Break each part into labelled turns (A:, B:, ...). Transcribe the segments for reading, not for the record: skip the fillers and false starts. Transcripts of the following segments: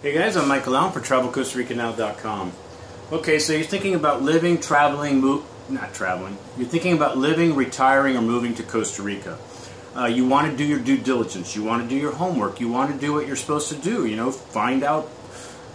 A: Hey guys, I'm Michael Allen for TravelCostaRicaNow.com. Okay, so you're thinking about living, traveling, not traveling. You're thinking about living, retiring, or moving to Costa Rica. You want to do your due diligence. You want to do your homework. You want to do what you're supposed to do. You know, find out,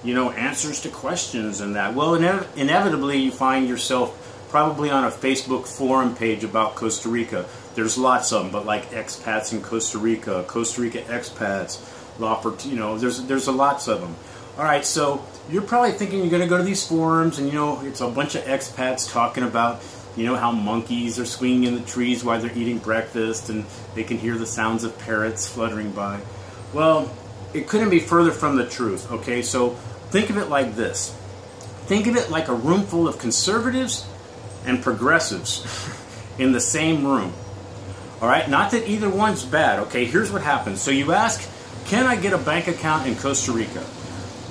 A: answers to questions and that. Well, inevitably you find yourself probably on a Facebook forum page about Costa Rica. There's lots of them, but like expats in Costa Rica expats. There's a lots of them. All right, so you're probably thinking you're going to go to these forums, and it's a bunch of expats talking about how monkeys are swinging in the trees while they're eating breakfast, and they can hear the sounds of parrots fluttering by. Well, it couldn't be further from the truth. Okay, so think of it like this. Think of it like a room full of conservatives and progressives in the same room. All right, not that either one's bad. Okay, here's what happens. So you ask, can I get a bank account in Costa Rica?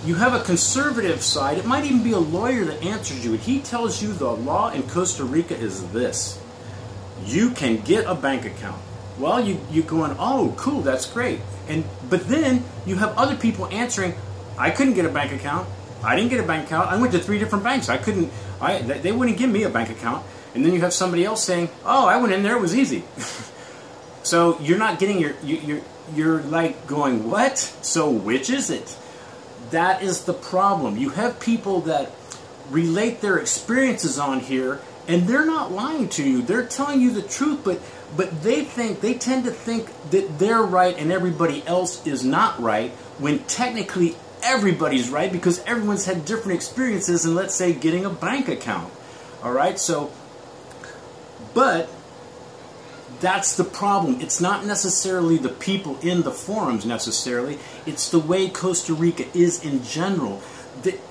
A: You have a conservative side. It might even be a lawyer that answers you, and he tells you the law in Costa Rica is this: you can get a bank account. Well, you're going, oh, cool, that's great. But then you have other people answering, I couldn't get a bank account. I didn't get a bank account. I went to 3 different banks. They wouldn't give me a bank account. And then you have somebody else saying, oh, I went in there, it was easy. So you're not getting you're like going, what? So which is it? That is the problem. You have people that relate their experiences on here, and they're not lying to you. They're telling you the truth, but they tend to think that they're right and everybody else is not right, when technically everybody's right, because everyone's had different experiences in, let's say, getting a bank account. All right, so, but that's the problem. It's not necessarily the people in the forums necessarily. It's the way Costa Rica is in general.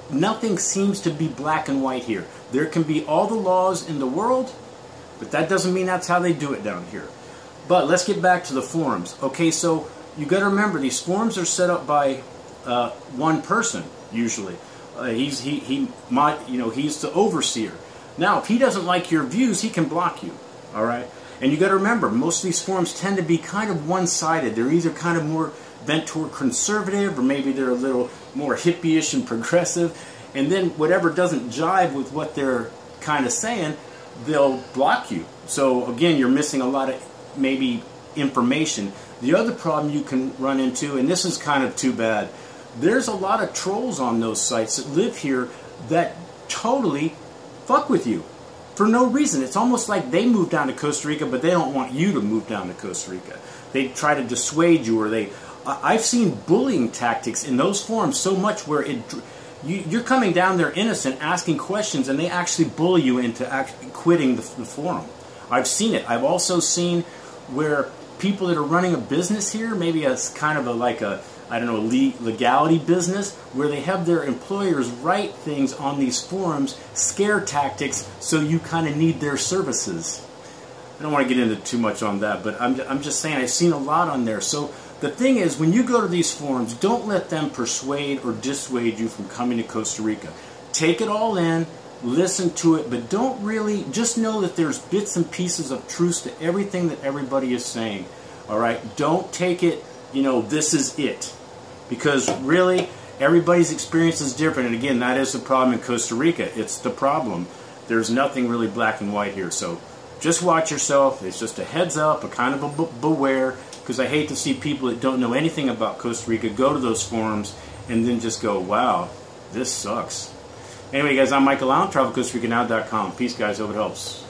A: Nothing seems to be black and white here. There can be all the laws in the world, but that doesn't mean that's how they do it down here. But let's get back to the forums. Okay, so you got to remember, these forums are set up by one person usually. He's the overseer. Now, if he doesn't like your views, he can block you. All right. And you got to remember, most of these forums tend to be kind of one-sided. They're either kind of more bent toward conservative, or maybe they're a little more hippie-ish and progressive. And then whatever doesn't jive with what they're kind of saying, they'll block you. So again, you're missing a lot of maybe information. The other problem you can run into, and this is kind of too bad, there's a lot of trolls on those sites that live here that totally fuck with you. For no reason. It's almost like they moved down to Costa Rica, but they don't want you to move down to Costa Rica. They try to dissuade you, or I've seen bullying tactics in those forums so much where you're coming down there innocent, asking questions, and they actually bully you into quitting the forum. I've seen it. I've also seen where people that are running a business here, maybe as kind of legality business, where they have their employers write things on these forums, scare tactics, so you kind of need their services. I don't want to get into too much on that, but I'm just saying I've seen a lot on there. So the thing is, when you go to these forums, don't let them persuade or dissuade you from coming to Costa Rica. Take it all in, listen to it, but don't really, just know that there's bits and pieces of truth to everything that everybody is saying. All right? Don't take it, this is it. Because really, everybody's experience is different. And again, that is the problem in Costa Rica. It's the problem. There's nothing really black and white here. So just watch yourself. It's just a heads up, a kind of a beware. Because I hate to see people that don't know anything about Costa Rica go to those forums and then just go, wow, this sucks. Anyway, guys, I'm Michael Allen, TravelCostaRicaNow.com. Peace, guys. Hope it helps.